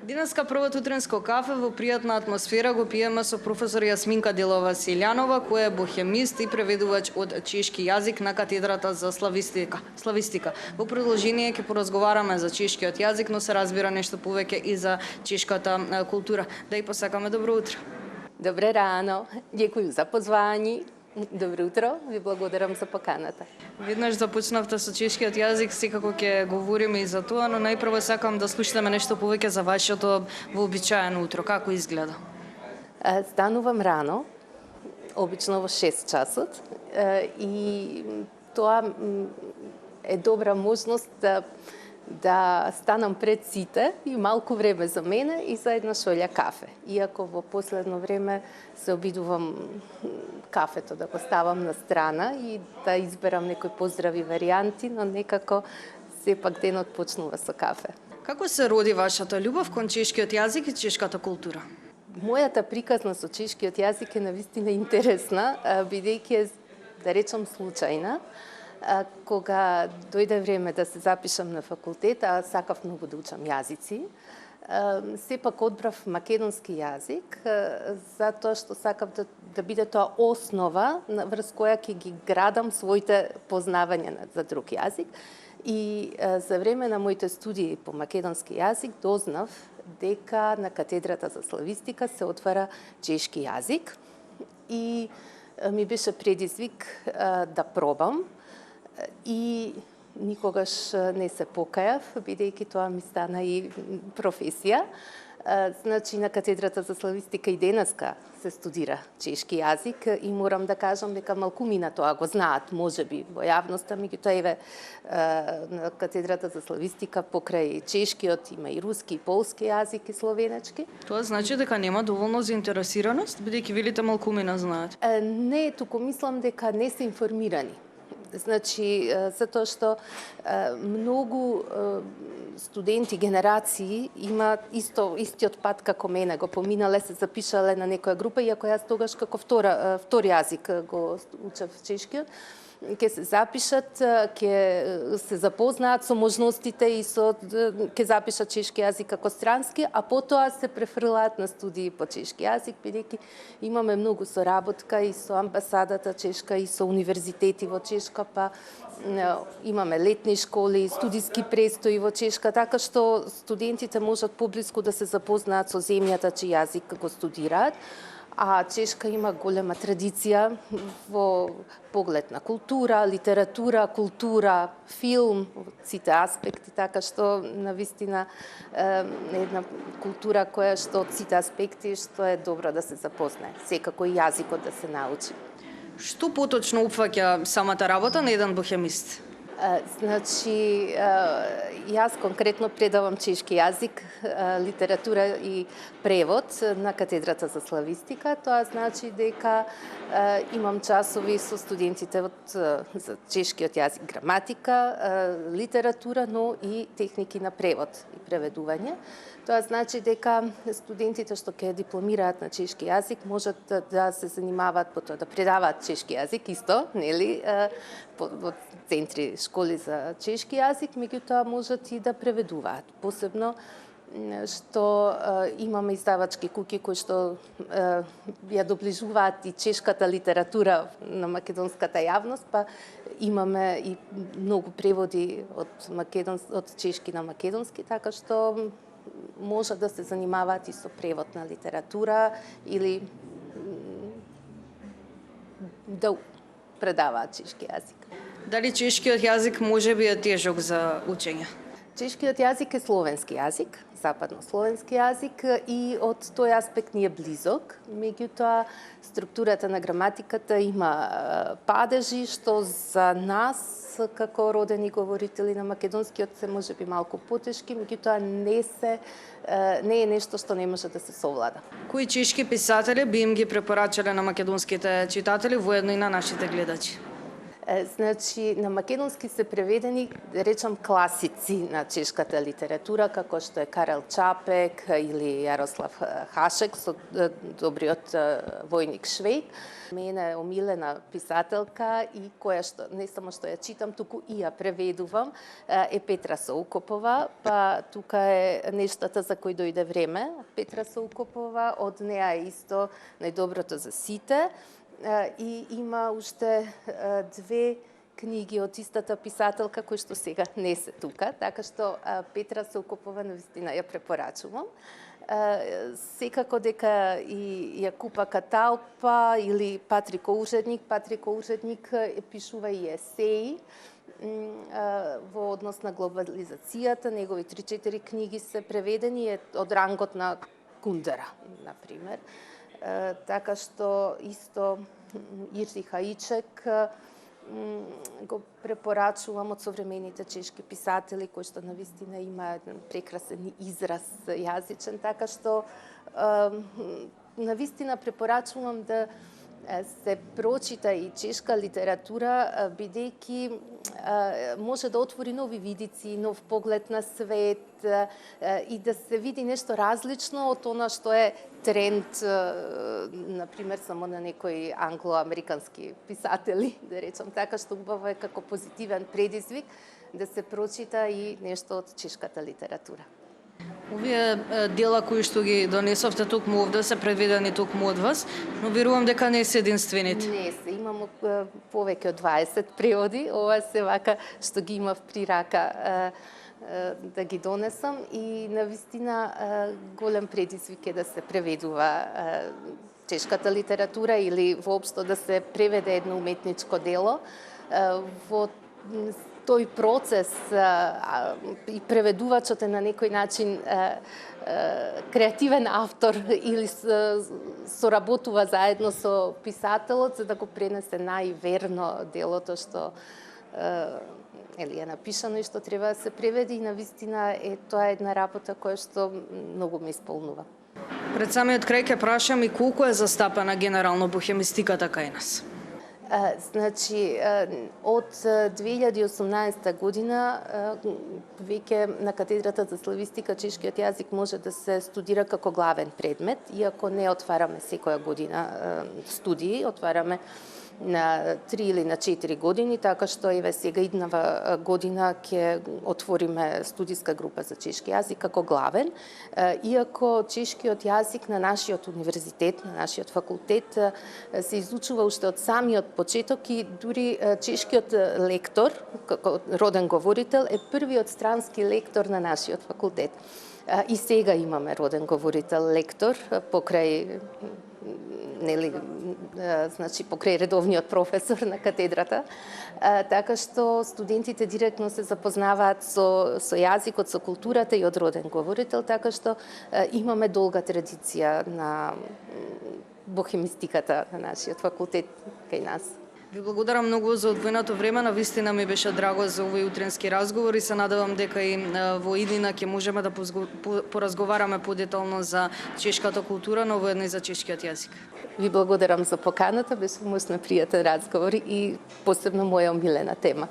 Денеска првото утринско кафе во пријатна атмосфера го пиеме со професор Јасминка Делова-Силјанова, која е бохемист и преведувач од чешки јазик на катедрата за славистика. Во продолжение ќе поразговараме за чешкиот јазик, но се разбира нешто повеќе и за чешката култура. Да и посакаме добро утро. Добре рано, дякую за позвање. Добро утро, ви благодарам за поканата. Веднаш започнавте со чешкиот јазик, секако ќе говориме и за тоа, но најпрво сакам да слушнеме нешто повеќе за вашето вообичаено утро. Како изгледа? Станувам рано, обично во 6 часот, и тоа е добра можност да станам пред сите и малку време за мене и за една шолја кафе. Иако во последно време се обидувам кафето да го ставам на страна и да изберам некои поздрави варијанти, но некако сепак денот почнува со кафе. Како се роди вашата љубов кон чешкиот јазик и чешката култура? Мојата приказна со чешкиот јазик е навистина интересна, бидејќи е, да речам, случајна. Кога дојде време да се запишам на факултет, а сакав многу да учам јазици, сепак одбрав македонски јазик, затоа што сакав да биде тоа основа врз која ќе ги градам своите познавања за друг јазик. И за време на моите студии по македонски јазик дознав дека на катедрата за славистика се отвара чешки јазик и ми беше предизвик да пробам. И никогаш не се покајав, бидејќи тоа ми стана и професија. Значи, на катедрата за славистика и денеска се студира чешки јазик и морам да кажам дека малкумина тоа го знаат, можеби во јавноста, меѓутоа еве на катедрата за славистика покрај чешкиот има и руски, и полски јазик и словенечки. Тоа значи дека нема доволно заинтересираност, бидејќи велите малкумина знаат? Не, туку мислам дека не се информирани. Значи, затоа што многу студенти, генерации имаат истиот пат како мене, го поминале, се запишале на некоја група, иако јас тогаш како втори јазик го учев чешкиот, ќе се запишат, ќе се запознаат со можностите и ќе запишат чешки јазик како странски, а потоа се префрлаат на студии по чешки јазик, бидејќи имаме многу соработка и со амбасадата чешка и со универзитети во Чешка, па имаме летни школи, студиски престои во Чешка, така што студентите можат поблиску да се запознаат со земјата чиј јазик го студираат. А Чешка има голема традиција во поглед на култура, литература, култура, филм, сите аспекти, така што навистина една култура која што од сите аспекти што е добро да се запознае, секако и јазикот да се научи. Што поточно опфаќа самата работа на еден бохемист? Значи, јас конкретно предавам чешки јазик, литература и превод на катедрата за славистика. Тоа значи дека имам часови со студентите за чешкиот јазик, граматика, литература, но и техники на превод и преведување. Тоа значи дека студентите што ќе дипломираат на чешки јазик можат да се занимаваат потоа да предаваат чешки јазик исто, нели, во центри школи за чешки јазик, меѓутоа можат и да преведуваат. Посебно што имаме издавачки куќи кои што ја доближуваат и чешката литература на македонската јавност, па имаме и многу преводи од чешки на македонски, така што може да се занимаваат и со превод на литература или да предаваат чешки јазик. Дали чешкиот јазик може би е тежок за учење? Чешкиот јазик е словенски јазик, западнословенски јазик и од тој аспект ни е близок, меѓутоа структурата на граматиката има падежи што за нас како родени говорители на македонскиот се може би малку потешки, меѓутоа не е нешто што не може да се совлада. Кои чешки писатели би им ги препорачале на македонските читатели, воедно и на нашите гледачи? Значи, на македонски се преведени, да речам, класици на чешката литература, како што е Карел Чапек или Јарослав Хашек со добриот војник Швејк. Мене е омилена писателка и која што не само што ја читам, туку и ја преведувам, е Петра Соукопова, па тука е нештата за кои дојде време. Петра Соукопова, од неа е исто најдоброто за сите, и има уште две книги од истата писателка кои што сега не се тука, така што Петра Соукопова навистина ја препорачувам. Секако дека и Јакупа Каталпа или Патрик Оужедник. Патрик Оужедник пишува и есеи во однос на глобализацијата. Негови 3-4 книги се преведени, од рангот на Кундера, например. Така што исто Ирси Хаичек го препорачувам од современите чешки писатели кои што навистина има прекрасен израз јазичен, така што навистина препорачувам да се прочита и чешка литература, бидејќи може да отвори нови видици, нов поглед на свет и да се види нешто различно од она што е тренд, например, само на некои англо-американски писатели, да речам така, што убаво е како позитивен предизвик да се прочита и нешто од чешката литература. Овие дела кои што ги донесовте токму овде се преведени токму од вас, но верувам дека не се единствените. Не се, имам повеќе од 20 преводи, ова се вака што ги имав при рака да ги донесам и навистина голем предизвик е да се преведува чешката литература или воопшто да се преведе едно уметничко дело. Во тој процес и преведувачот е на некој начин креативен автор или соработува заедно со писателот за да го пренесе најверно делото што е напишано и што треба да се преведи, и навистина тоа е една работа која што многу ме исполнува. Пред самиот крај ќе прашам и колку е застапена генерално бохемистиката кај нас? Значи, од 2018 година веќе на катедрата за славистика чешкиот јазик може да се студира како главен предмет, иако не отвараме секоја година студии, отвараме на 3 или на 4 години, така што еве сега иднава година ќе отвориме студиска група за чешки јазик како главен, иако чешкиот јазик на нашиот универзитет, на нашиот факултет се изучува уште од самиот почеток и дури чешкиот лектор, како роден говорител, е првиот странски лектор на нашиот факултет. И сега имаме роден говорител лектор покрај значи покрај редовниот професор на катедрата, така што студентите директно се запознаваат со јазикот, со културата и од роден говорител, така што имаме долга традиција на бохемистиката на нашиот факултет кај нас. Ви благодарам многу за одвоеното време, навистина ми беше драго за овој утренски разговор и се надевам дека и во иднина ќе можеме да поразговараме подетално за чешката култура, но воедно и за чешкиот јазик. Ви благодарам за поканата, беше мощно пријатен разговор и посебно моја омилена тема.